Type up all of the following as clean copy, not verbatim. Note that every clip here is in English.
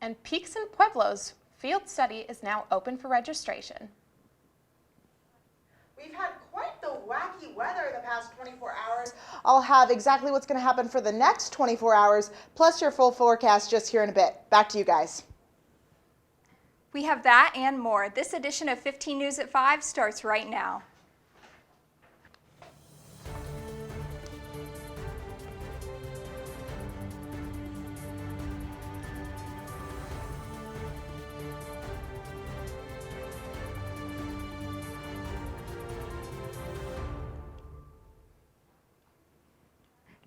And Peaks and Pueblos field study is now open for registration. We've had quite the wacky weather the past 24 hours. I'll have exactly what's going to happen for the next 24 hours, plus your full forecast just here in a bit. Back to you guys. We have that and more. This edition of 15 News at 5 starts right now.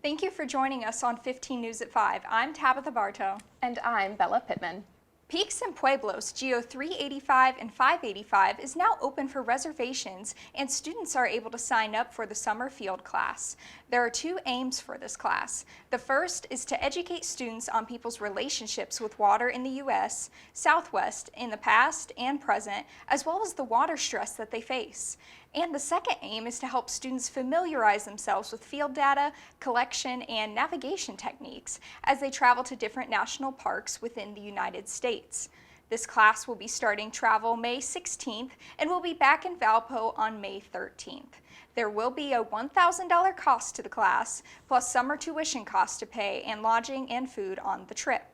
Thank you for joining us on 15 News at 5. I'm Tabitha Bartoe. And I'm Bella Pittman. Peaks and Pueblos GO 385 and 585 is now open for reservations, and students are able to sign up for the summer field class. There are two aims for this class. The first is to educate students on people's relationships with water in the U.S., Southwest, in the past and present, as well as the water stress that they face. And the second aim is to help students familiarize themselves with field data, collection, and navigation techniques as they travel to different national parks within the United States. This class will be starting travel May 16th and will be back in Valpo on May 13th. There will be a $1,000 cost to the class, plus summer tuition costs to pay and lodging and food on the trip.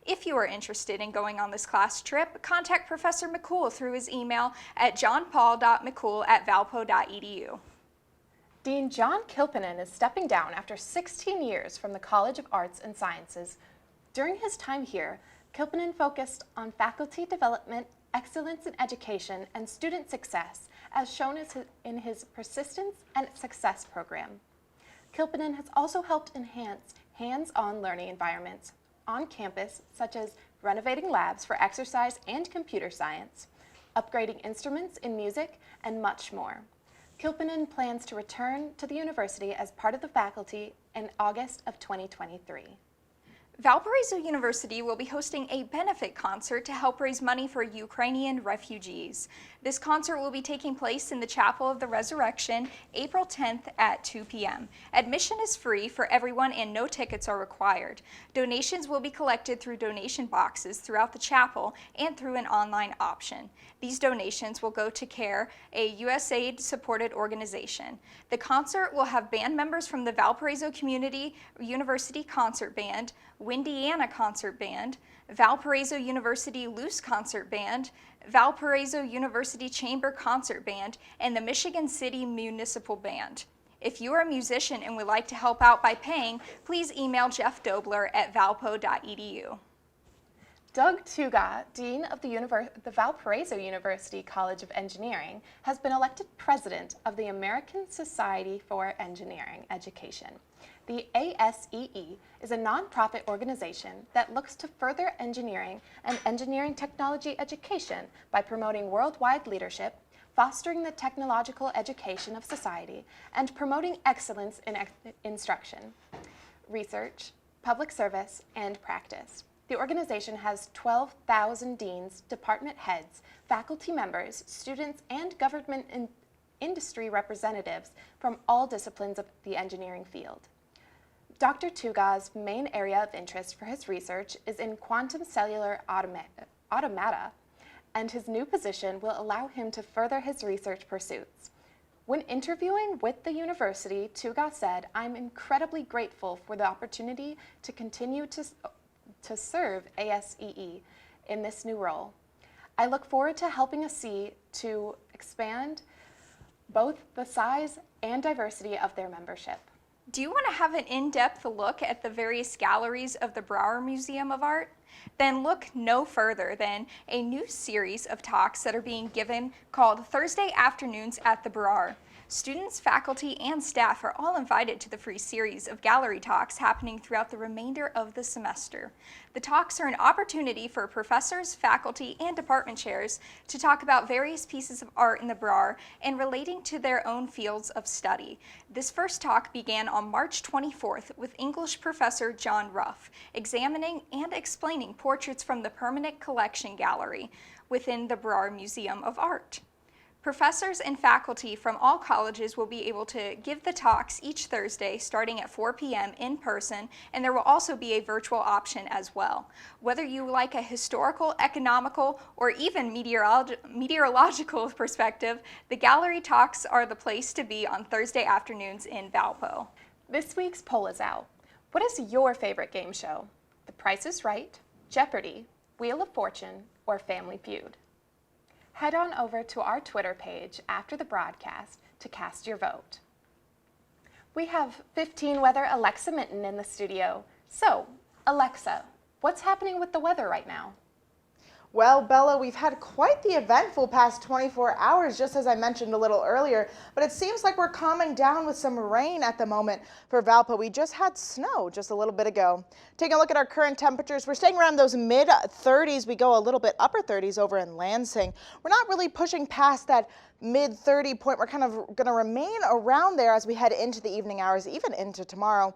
If you are interested in going on this class trip, contact Professor McCool through his email at johnpaul.mccool@valpo.edu. Dean John Kilpenon is stepping down after 16 years from the College of Arts and Sciences. During his time here, Kilpenon focused on faculty development, excellence in education, and student success, as shown in his Persistence and Success program. Kilpenon has also helped enhance hands-on learning environments on campus, such as renovating labs for exercise and computer science, upgrading instruments in music, and much more. Kilpenon plans to return to the university as part of the faculty in August of 2023. Valparaiso University will be hosting a benefit concert to help raise money for Ukrainian refugees. This concert will be taking place in the Chapel of the Resurrection, April 10th at 2 p.m. Admission is free for everyone and no tickets are required. Donations will be collected through donation boxes throughout the chapel and through an online option. These donations will go to CARE, a USAID-supported organization. The concert will have band members from the Valparaiso Community University Concert Band, Windiana Concert Band, Valparaiso University Loose Concert Band, Valparaiso University Chamber Concert Band, and the Michigan City Municipal Band. If you are a musician and would like to help out by paying, please email Jeff Dobler at valpo.edu. Doug Tuga, Dean of the Valparaiso University College of Engineering, has been elected President of the American Society for Engineering Education. The ASEE is a nonprofit organization that looks to further engineering and engineering technology education by promoting worldwide leadership, fostering the technological education of society, and promoting excellence in instruction, research, public service, and practice. The organization has 12,000 deans, department heads, faculty members, students, and government and industry representatives from all disciplines of the engineering field. Dr. Tuga's main area of interest for his research is in quantum cellular automata, and his new position will allow him to further his research pursuits. When interviewing with the university, Tuga said, "I'm incredibly grateful for the opportunity to continue to serve ASEE in this new role. I look forward to helping ASEE to expand both the size and diversity of their membership." Do you want to have an in-depth look at the various galleries of the Brauer Museum of Art? Then look no further than a new series of talks that are being given called Thursday Afternoons at the Brauer. Students, faculty, and staff are all invited to the free series of gallery talks happening throughout the remainder of the semester. The talks are an opportunity for professors, faculty, and department chairs to talk about various pieces of art in the Brauer and relating to their own fields of study. This first talk began on March 24th with English professor John Ruff, examining and explaining portraits from the Permanent Collection Gallery within the Brauer Museum of Art. Professors and faculty from all colleges will be able to give the talks each Thursday starting at 4 p.m. in person, and there will also be a virtual option as well. Whether you like a historical, economical, or even meteorological perspective, the gallery talks are the place to be on Thursday afternoons in Valpo. This week's poll is out. What is your favorite game show? The Price is Right, Jeopardy, Wheel of Fortune, or Family Feud? Head on over to our Twitter page after the broadcast to cast your vote. We have 15 Weather Alexa Minton in the studio. So, Alexa, what's happening with the weather right now? Well, Bella, we've had quite the eventful past 24 hours, just as I mentioned a little earlier, but it seems like we're calming down with some rain at the moment for Valpo. We just had snow just a little bit ago. Taking a look at our current temperatures, we're staying around those mid-30s. We go a little bit upper 30s over in Lansing. We're not really pushing past that mid-30 point. We're kind of going to remain around there as we head into the evening hours, even into tomorrow.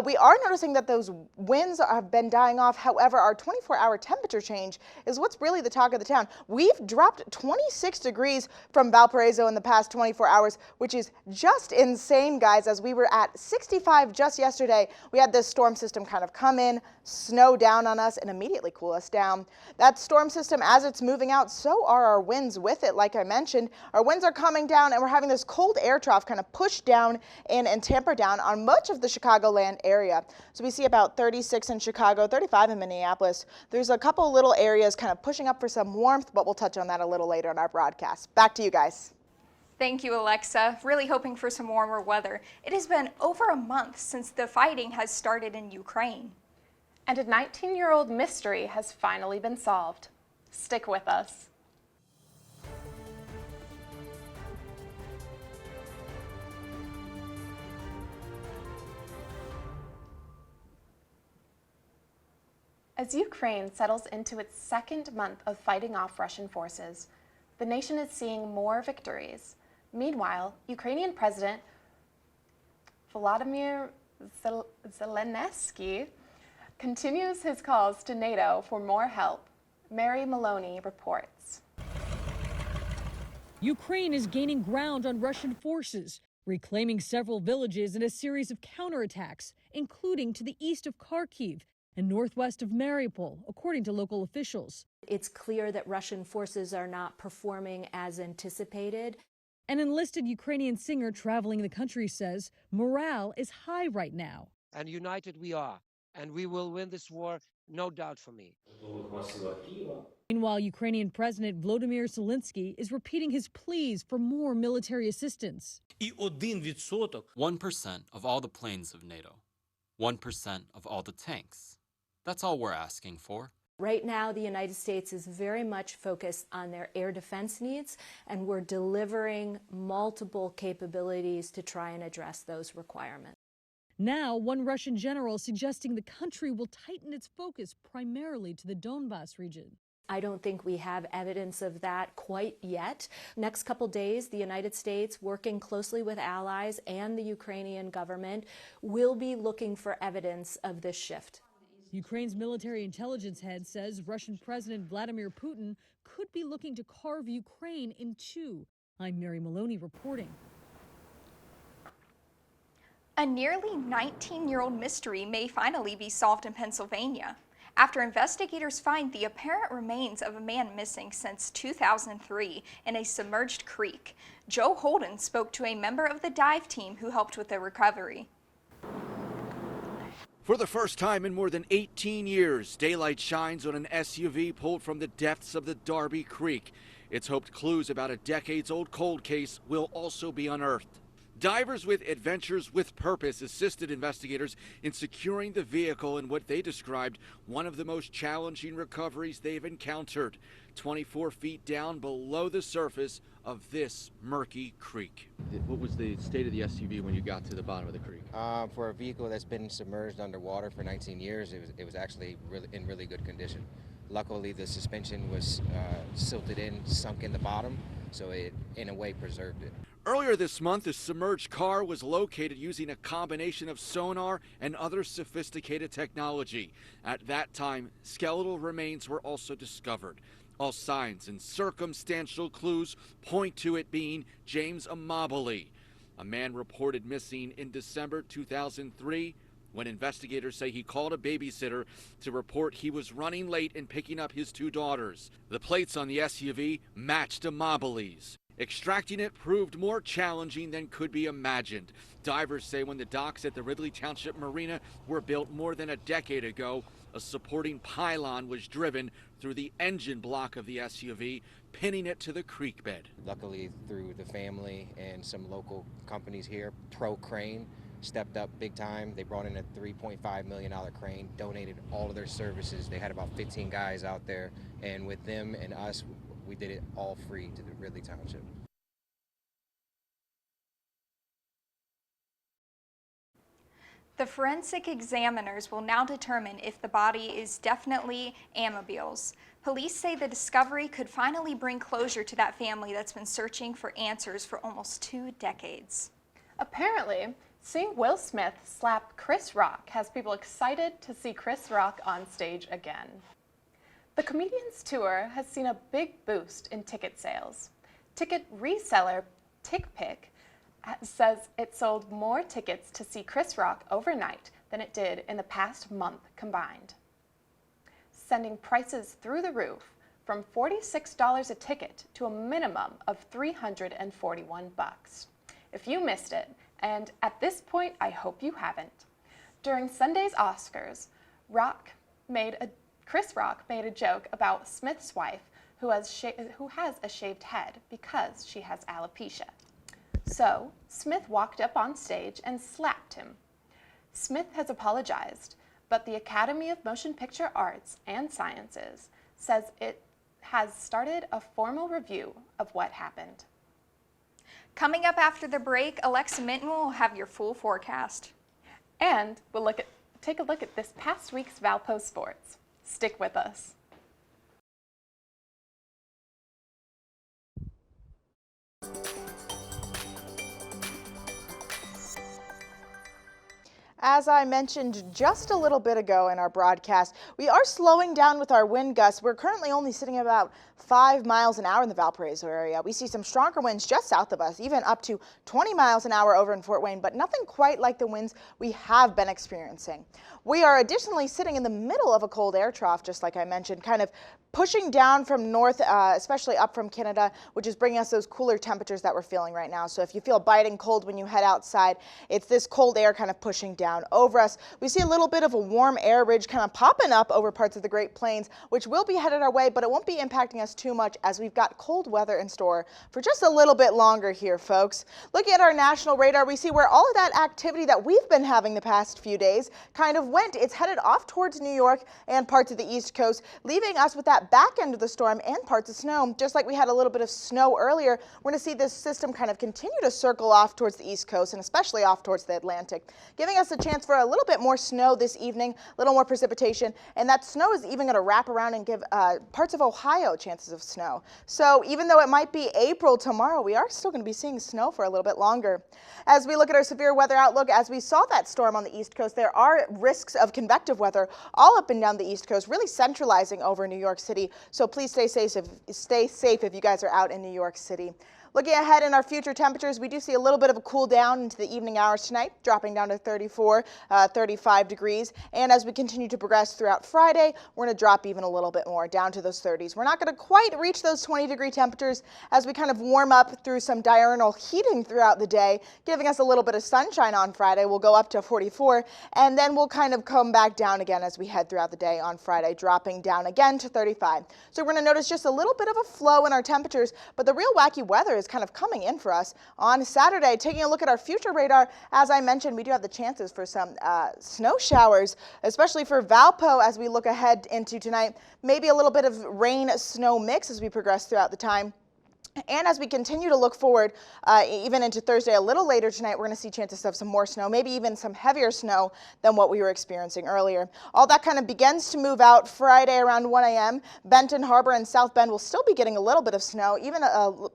We are noticing that those winds have been dying off. However, our 24-hour temperature change is what's really the talk of the town. We've dropped 26 degrees from Valparaiso in the past 24 hours, which is just insane, guys, as we were at 65 just yesterday. We had this storm system kind of come in, snow down on us, and immediately cool us down. That storm system, as it's moving out, so are our winds with it, like I mentioned. Our winds are coming down, and we're having this cold air trough kind of push down in and tamper down on much of the Chicagoland area. So we see about 36 in Chicago, 35 in Minneapolis. There's a couple little areas kind of pushing up for some warmth, but we'll touch on that a little later in our broadcast. Back to you guys. Thank you, Alexa. Really hoping for some warmer weather. It has been over a month since the fighting has started in Ukraine. And a 19-year-old mystery has finally been solved. Stick with us. As Ukraine settles into its second month of fighting off Russian forces, the nation is seeing more victories. Meanwhile, Ukrainian President Volodymyr Zelensky continues his calls to NATO for more help. Mary Maloney reports. Ukraine is gaining ground on Russian forces, reclaiming several villages in a series of counterattacks, including to the east of Kharkiv and northwest of Mariupol, according to local officials. It's clear that Russian forces are not performing as anticipated. An enlisted Ukrainian singer traveling the country says morale is high right now. And united we are, and we will win this war, no doubt for me. Meanwhile, Ukrainian President Volodymyr Zelensky is repeating his pleas for more military assistance. 1% of all the planes of NATO. 1% of all the tanks. That's all we're asking for. Right now, the United States is very much focused on their air defense needs, and we're delivering multiple capabilities to try and address those requirements. Now, one Russian general suggesting the country will tighten its focus primarily to the Donbas region. I don't think we have evidence of that quite yet. Next couple days, the United States, working closely with allies and the Ukrainian government, will be looking for evidence of this shift. Ukraine's military intelligence head says Russian President Vladimir Putin could be looking to carve Ukraine in two. I'm Mary Maloney reporting. A nearly 19-year-old mystery may finally be solved in Pennsylvania, after investigators find the apparent remains of a man missing since 2003 in a submerged creek. Joe Holden spoke to a member of the dive team who helped with the recovery. For the first time in more than 18 years, daylight shines on an SUV pulled from the depths of the Darby Creek. It's hoped clues about a decades-old cold case will also be unearthed. Divers with Adventures with Purpose assisted investigators in securing the vehicle in what they described one of the most challenging recoveries they've encountered, 24 feet down below the surface of this murky creek. What was the state of the SUV when you got to the bottom of the creek? For a vehicle that's been submerged underwater for 19 years, it was actually in really good condition. Luckily, the suspension was silted in, sunk in the bottom, so it, in a way, preserved it. Earlier this month, a submerged car was located using a combination of sonar and other sophisticated technology. At that time, skeletal remains were also discovered. All signs and circumstantial clues point to it being James Amabile, a man reported missing in December 2003 when investigators say he called a babysitter to report he was running late and picking up his 2 daughters. The plates on the SUV matched Amabile's. Extracting it proved more challenging than could be imagined. Divers say when the docks at the Ridley Township Marina were built more than a decade ago, a supporting pylon was driven through the engine block of the SUV, pinning it to the creek bed. Luckily, through the family and some local companies here, Pro Crane stepped up big time. They brought in a $3.5 million crane, donated all of their services. They had about 15 guys out there, and with them and us, we did it all free to the Ridley Township. The forensic examiners will now determine if the body is definitely Amabile's. Police say the discovery could finally bring closure to that family that's been searching for answers for almost 2 decades. Apparently, seeing Will Smith slap Chris Rock has people excited to see Chris Rock on stage again. The comedian's tour has seen a big boost in ticket sales. Ticket reseller TickPick says it sold more tickets to see Chris Rock overnight than it did in the past month combined, sending prices through the roof from $46 a ticket to a minimum of $341. If you missed it, and at this point I hope you haven't, during Sunday's Oscars, Chris Rock made a joke about Smith's wife who has a shaved head because she has alopecia. So, Smith walked up on stage and slapped him. Smith has apologized, but the Academy of Motion Picture Arts and Sciences says it has started a formal review of what happened. Coming up after the break, Alexa Minton will have your full forecast. And we'll take a look at this past week's Valpo sports. Stick with us. As I mentioned just a little bit ago in our broadcast, we are slowing down with our wind gusts. We're currently only sitting at about 5 miles an hour in the Valparaiso area. We see some stronger winds just south of us, even up to 20 miles an hour over in Fort Wayne, but nothing quite like the winds we have been experiencing. We are additionally sitting in the middle of a cold air trough, just like I mentioned, kind of pushing down from north, especially up from Canada, which is bringing us those cooler temperatures that we're feeling right now. So if you feel biting cold when you head outside, it's this cold air kind of pushing down over us. We see a little bit of a warm air ridge kind of popping up over parts of the Great Plains, which will be headed our way, but it won't be impacting us too much as we've got cold weather in store for just a little bit longer here, folks. Looking at our national radar, we see where all of that activity that we've been having the past few days kind of went. It's headed off towards New York and parts of the East Coast, leaving us with that back end of the storm and parts of snow. Just like we had a little bit of snow earlier, we're going to see this system kind of continue to circle off towards the East Coast and especially off towards the Atlantic, giving us a chance for a little bit more snow this evening, a little more precipitation, and that snow is even going to wrap around and give parts of Ohio chances of snow. So even though it might be April tomorrow, we are still going to be seeing snow for a little bit longer. As we look at our severe weather outlook, as we saw that storm on the East Coast, there are risks of convective weather all up and down the East Coast, really centralizing over New York City. So please stay safe if you guys are out in New York City. Looking ahead in our future temperatures, we do see a little bit of a cool down into the evening hours tonight, dropping down to 34, 35 degrees. And as we continue to progress throughout Friday, we're going to drop even a little bit more, down to those 30s. We're not going to quite reach those 20-degree temperatures as we kind of warm up through some diurnal heating throughout the day, giving us a little bit of sunshine on Friday. We'll go up to 44, and then we'll kind of come back down again as we head throughout the day on Friday, dropping down again to 35. So we're going to notice just a little bit of a flow in our temperatures, but the real wacky weather is kind of coming in for us on Saturday. Taking a look at our future radar, as I mentioned, we do have the chances for some snow showers, especially for Valpo as we look ahead into tonight. Maybe a little bit of rain-snow mix as we progress throughout the time. And as we continue to look forward, even into Thursday, a little later tonight, we're going to see chances of some more snow, maybe even some heavier snow than what we were experiencing earlier. All that kind of begins to move out Friday around 1 a.m. Benton Harbor and South Bend will still be getting a little bit of snow, even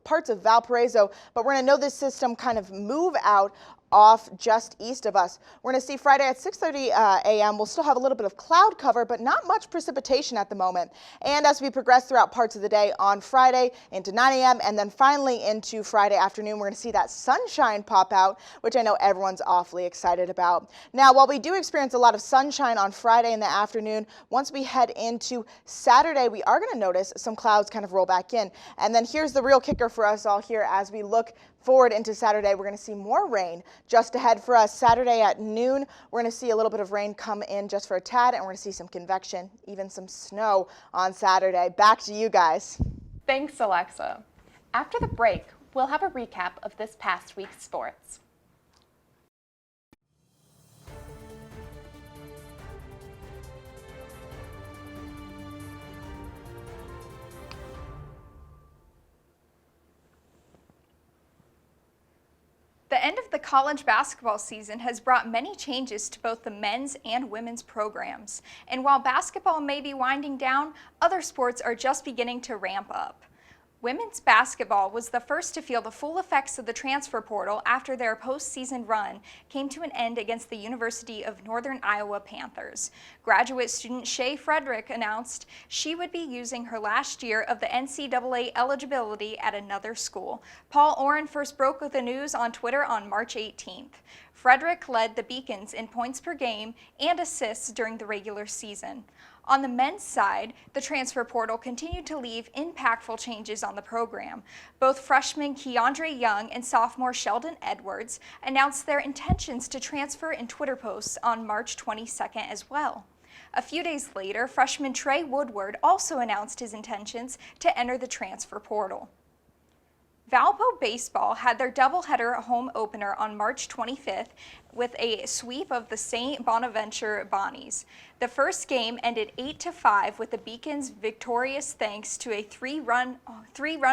parts of Valparaiso, but we're going to know this system kind of move out off just east of us. We're going to see Friday at 6:30 a.m. We'll still have a little bit of cloud cover, but not much precipitation at the moment. And as we progress throughout parts of the day on Friday into 9 a.m. and then finally into Friday afternoon, we're going to see that sunshine pop out, which I know everyone's awfully excited about. Now, while we do experience a lot of sunshine on Friday in the afternoon, once we head into Saturday, we are going to notice some clouds kind of roll back in. And then here's the real kicker for us all here as we look forward into Saturday. We're going to see more rain just ahead for us. Saturday at noon, we're going to see a little bit of rain come in just for a tad, and we're going to see some convection, even some snow on Saturday. Back to you guys. Thanks, Alexa. After the break, we'll have a recap of this past week's sports. The end of the college basketball season has brought many changes to both the men's and women's programs. And while basketball may be winding down, other sports are just beginning to ramp up. Women's basketball was the first to feel the full effects of the transfer portal after their postseason run came to an end against the University of Northern Iowa Panthers. Graduate student Shay Frederick announced she would be using her last year of the NCAA eligibility at another school. Paul Oren first broke the news on Twitter on March 18th. Frederick led the Beacons in points per game and assists during the regular season. On the men's side, the transfer portal continued to leave impactful changes on the program. Both freshman Keandre Young and sophomore Sheldon Edwards announced their intentions to transfer in Twitter posts on March 22nd as well. A few days later, freshman Trey Woodward also announced his intentions to enter the transfer portal. Valpo Baseball had their doubleheader home opener on March 25th with a sweep of the St. Bonaventure Bonnies. The first game ended 8-5 with the Beacons victorious thanks to a three-run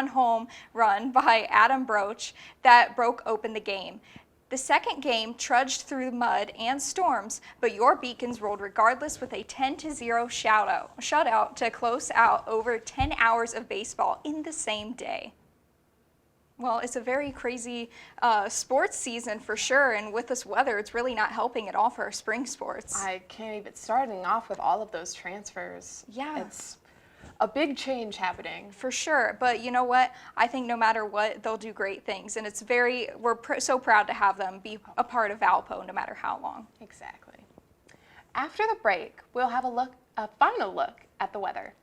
home run by Adam Broach that broke open the game. The second game trudged through mud and storms, but your Beacons rolled regardless with a 10-0 shutout to close out over 10 hours of baseball in the same day. Well, it's a very crazy sports season for sure, and with this weather, it's really not helping at all for our spring sports. I can't even, starting off with all of those transfers. Yeah. It's a big change happening. For sure, but you know what? I think no matter what, they'll do great things, and it's we're so proud to have them be a part of Valpo no matter how long. Exactly. After the break, we'll have a final look at the weather.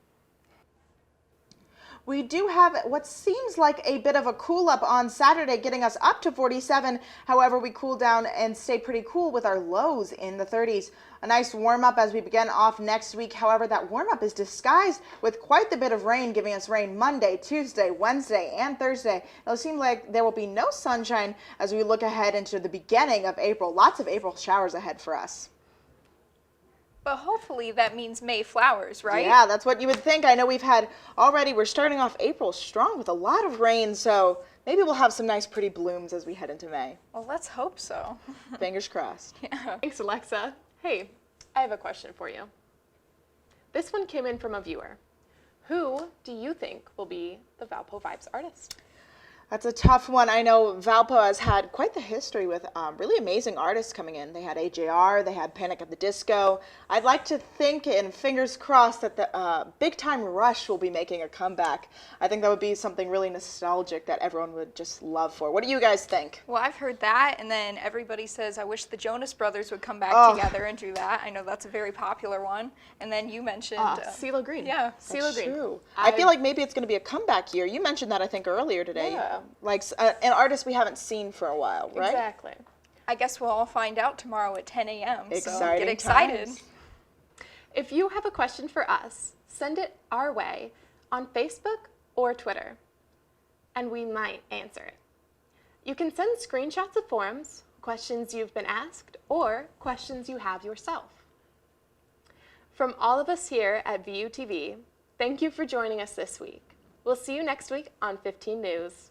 We do have what seems like a bit of a cool up on Saturday, getting us up to 47. However, we cool down and stay pretty cool with our lows in the 30s. A nice warm up as we begin off next week. However, that warm up is disguised with quite the bit of rain, giving us rain Monday, Tuesday, Wednesday, and Thursday. It'll seem like there will be no sunshine as we look ahead into the beginning of April. Lots of April showers ahead for us. But hopefully that means May flowers, right? Yeah, that's what you would think. I know we're starting off April strong with a lot of rain, so maybe we'll have some nice pretty blooms as we head into May. Well, let's hope so. Fingers crossed. Yeah. Thanks, Alexa. Hey, I have a question for you. This one came in from a viewer. Who do you think will be the Valpo Vibes artist? That's a tough one. I know Valpo has had quite the history with really amazing artists coming in. They had AJR, they had Panic at the Disco. I'd like to think, and fingers crossed, that the Big Time Rush will be making a comeback. I think that would be something really nostalgic that everyone would just love for. What do you guys think? Well, I've heard that, and then everybody says, I wish the Jonas Brothers would come back together and do that. I know that's a very popular one. And then you mentioned... CeeLo Green. Yeah, CeeLo Green. True. I feel like maybe it's going to be a comeback year. You mentioned that, I think, earlier today. Yeah. Like an artist we haven't seen for a while, right? Exactly. I guess we'll all find out tomorrow at 10 a.m. So Exciting get excited. times. If you have a question for us, send it our way on Facebook or Twitter, and we might answer it. You can send screenshots of forums, questions you've been asked, or questions you have yourself. From all of us here at VUTV, thank you for joining us this week. We'll see you next week on 15 News.